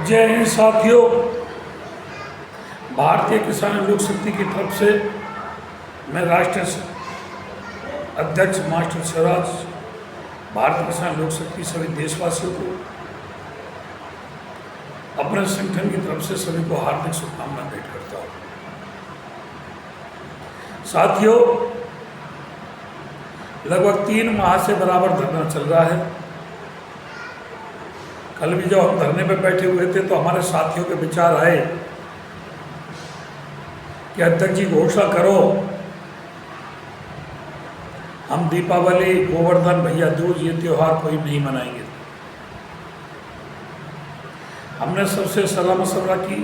जय हिंद साथियों। भारतीय किसान लोक शक्ति की तरफ से मैं राष्ट्रीय अध्यक्ष मास्टर स्वराज भारतीय किसान लोक शक्ति सभी देशवासियों को अपने संगठन की तरफ से सभी को हार्दिक शुभकामनाएं भेंट करता हूँ। साथियों, लगभग 3 माह से बराबर धरना चल रहा है। कल भी जब हम धरने पर बैठे हुए थे तो हमारे साथियों के विचार आए कि अध्यक्ष जी घोषणा करो, हम दीपावली, गोवर्धन, भैया दूज ये त्यौहार कोई नहीं मनाएंगे। हमने सबसे सलाह मशवरा की,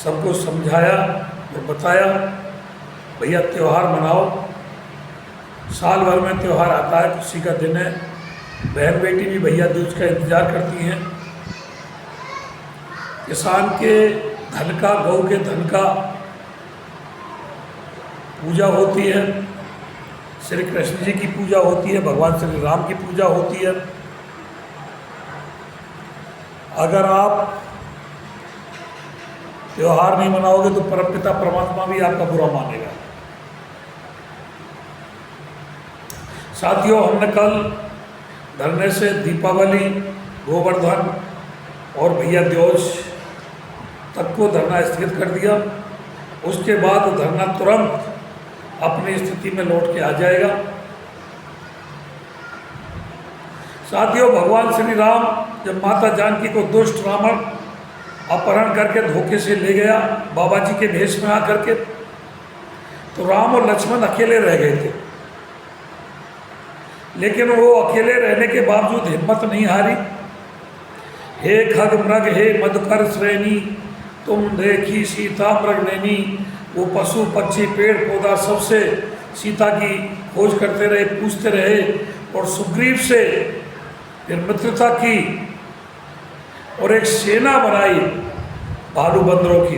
सबको समझाया और बताया भैया त्यौहार मनाओ, साल भर में त्यौहार आता है, खुशी का दिन है। बहन बेटी भी भैया दूज का इंतज़ार करती हैं। किसान के धन का, गौ के धन का पूजा होती है, श्री कृष्ण जी की पूजा होती है, भगवान श्री राम की पूजा होती है। अगर आप त्यौहार नहीं मनाओगे तो परमपिता परमात्मा भी आपका बुरा मानेगा। साथियों, हमने कल धरने से दीपावली, गोवर्धन और भैया दूज तक को धरना स्थगित कर दिया। उसके बाद धरना तुरंत अपनी स्थिति में लौट के आ जाएगा। साथियों, भगवान श्री राम जब माता जानकी को दुष्ट रावण अपहरण करके धोखे से ले गया बाबा जी के भेष में आकर के, तो राम और लक्ष्मण अकेले रह गए थे। लेकिन वो अकेले रहने के बावजूद हिम्मत नहीं हारी। हे खग मृग हे मधुकर श्रेणी, तुम देखी सीता मृग नैनी। वो पशु पक्षी पेड़ पौधा सबसे सीता की खोज करते रहे, पूछते रहे और सुग्रीव से फिर मित्रता की और एक सेना बनाई भालू बंदरों की।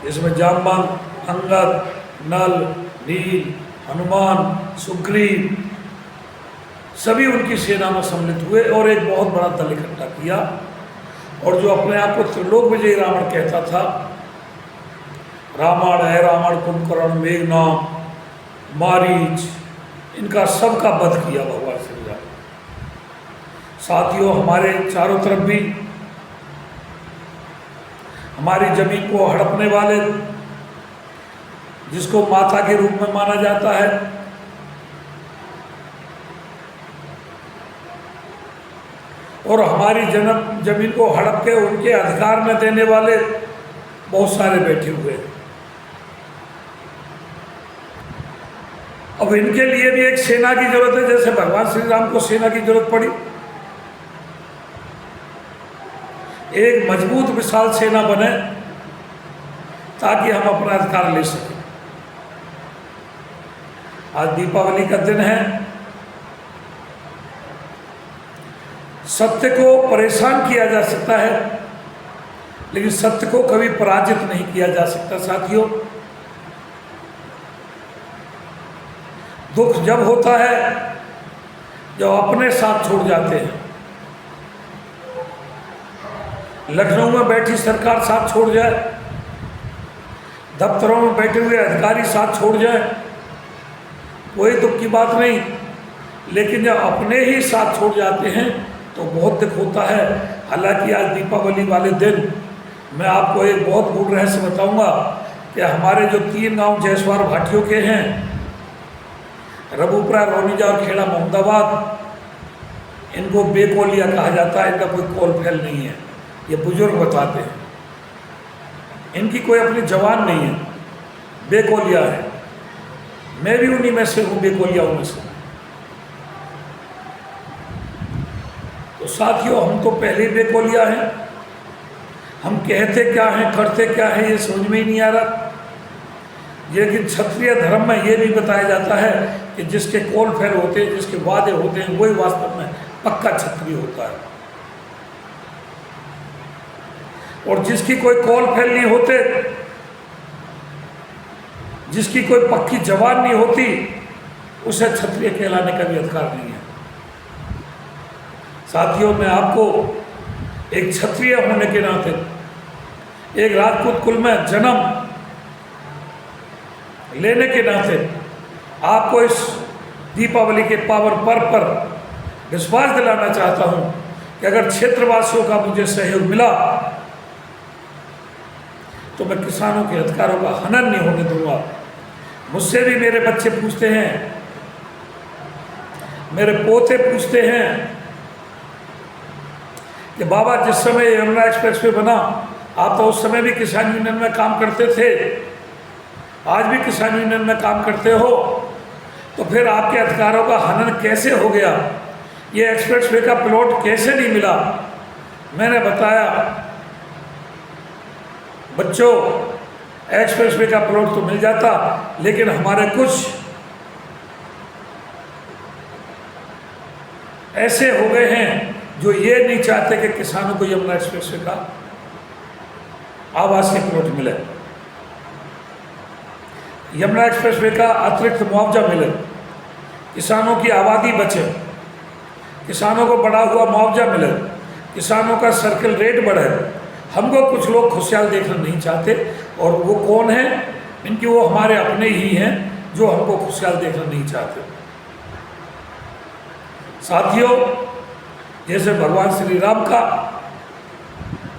इसमें जाम्बंग, अंगद, नल, नील, हनुमान, सुग्रीव सभी उनकी सेना में सम्मिलित हुए और एक बहुत बड़ा दल इकट्ठा किया। और जो अपने आप को त्रिलोक विजयी रावण कहता था, रावण है रावण, कुंभकर्ण, मेघनाद, मारीच, इनका सबका वध किया भगवान श्री राम। साथियों, हमारे चारों तरफ भी हमारी जमीन को हड़पने वाले, जिसको माता के रूप में माना जाता है, और हमारी जमीन को हड़प के उनके अधिकार में देने वाले बहुत सारे बैठे हुए हैं। अब इनके लिए भी एक सेना की जरूरत है, जैसे भगवान श्री राम को सेना की जरूरत पड़ी। एक मजबूत विशाल सेना बने ताकि हम अपना अधिकार ले सकें। आज दीपावली का दिन है। सत्य को परेशान किया जा सकता है, लेकिन सत्य को कभी पराजित नहीं किया जा सकता। साथियों, दुख जब होता है जब अपने साथ छोड़ जाते हैं। लखनऊ में बैठी सरकार साथ छोड़ जाए, दफ्तरों में बैठे हुए अधिकारी साथ छोड़ जाए, कोई दुख की बात नहीं। लेकिन जब अपने ही साथ छोड़ जाते हैं तो बहुत दुख होता है। हालांकि आज दीपावली वाले दिन मैं आपको एक बहुत गूढ़ रहस्य बताऊंगा कि हमारे जो 3 गांव जयसवार भाटियों के हैं, रबूपुरा, रोनीजा और खेड़ा मोहम्मदाबाद, इनको बेकोलिया कहा जाता है। इनका कोई कोल फैल नहीं है, ये बुजुर्ग बताते हैं। इनकी कोई अपनी जवान नहीं है, बेकोलिया है। मैं भी उन्हीं में से हूँ, बेकोलियाओं में से। तो साथियों, हम तो पहले ही बेकोलिया हैं। हम कहते क्या हैं, करते क्या हैं, ये समझ में ही नहीं आ रहा। लेकिन क्षत्रिय धर्म में ये भी बताया जाता है कि जिसके कोल फेल होते हैं, जिसके वादे होते हैं, वही वास्तव में पक्का क्षत्रिय होता है। और जिसकी कोई कॉल फेल नहीं होते, जिसकी कोई पक्की जवान नहीं होती, उसे क्षत्रिय कहलाने का भी अधिकार नहीं है। साथियों, मैं आपको एक क्षत्रिय होने के नाते, एक राजपूत कुल में जन्म लेने के नाते आपको इस दीपावली के पावन पर्व पर विश्वास दिलाना चाहता हूं कि अगर क्षेत्रवासियों का मुझे सहयोग मिला तो मैं किसानों के अधिकारों का हनन नहीं होने दूंगा। मुझसे भी मेरे बच्चे पूछते हैं, मेरे पोते पूछते हैं कि बाबा, जिस समय यमुना एक्सप्रेस वे बना, आप तो उस समय भी किसान यूनियन में काम करते थे, आज भी किसान यूनियन में काम करते हो, तो फिर आपके अधिकारों का हनन कैसे हो गया? ये एक्सप्रेस वे का प्लॉट कैसे नहीं मिला? मैंने बताया, बच्चों, एक्सप्रेस वे का प्लॉट तो मिल जाता, लेकिन हमारे कुछ ऐसे हो गए हैं जो ये नहीं चाहते कि किसानों को यमुना एक्सप्रेस वे का आवासीय प्लॉट मिले, यमुना एक्सप्रेस वे का अतिरिक्त मुआवजा मिले, किसानों की आबादी बचे, किसानों को बढ़ा हुआ मुआवजा मिले, किसानों का सर्कल रेट बढ़े। हमको कुछ लोग खुशहाल देखना नहीं चाहते, और वो कौन है? इनकी वो हमारे अपने ही हैं जो हमको खुशहाल देखना नहीं चाहते। साथियों, जैसे भगवान श्री राम का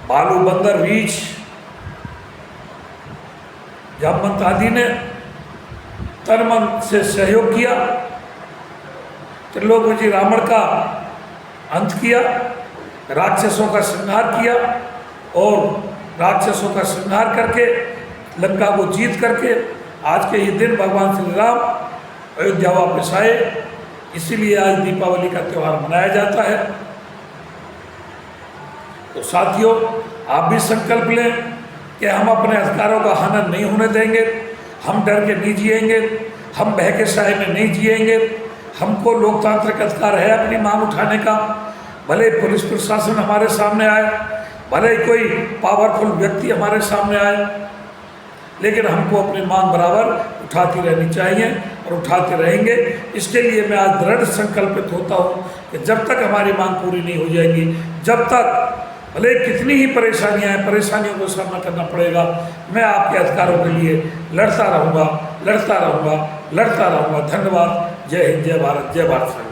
बालू बंदर बीच जामवंत आदि ने तन मन से सहयोग किया, त्रिलोकी रावण का अंत किया, राक्षसों का संहार किया, और राक्षसों का संहार करके लंका को जीत करके आज के ही दिन भगवान श्री राम अयोध्या वापस आए। इसीलिए आज दीपावली का त्यौहार मनाया जाता है। तो साथियों, आप भी संकल्प लें कि हम अपने अधिकारों का हनन नहीं होने देंगे, हम डर के नहीं जिएंगे, हम बहके साए में नहीं जिएंगे। हमको लोकतांत्रिक अधिकार है अपनी मांग उठाने का, भले पुलिस प्रशासन हमारे सामने आए, भले कोई पावरफुल व्यक्ति हमारे सामने आए, लेकिन हमको अपनी मांग बराबर उठाती रहनी चाहिए और उठाते रहेंगे। इसके लिए मैं आज दृढ़ संकल्पित होता हूँ कि जब तक हमारी मांग पूरी नहीं हो जाएगी, जब तक भले कितनी ही परेशानियां हैं, परेशानियों को सामना करना पड़ेगा, मैं आपके अधिकारों के लिए लड़ता रहूँगा, लड़ता रहूँगा, लड़ता रहूँगा। धन्यवाद। जय हिंद, जय भारत, जय भारत।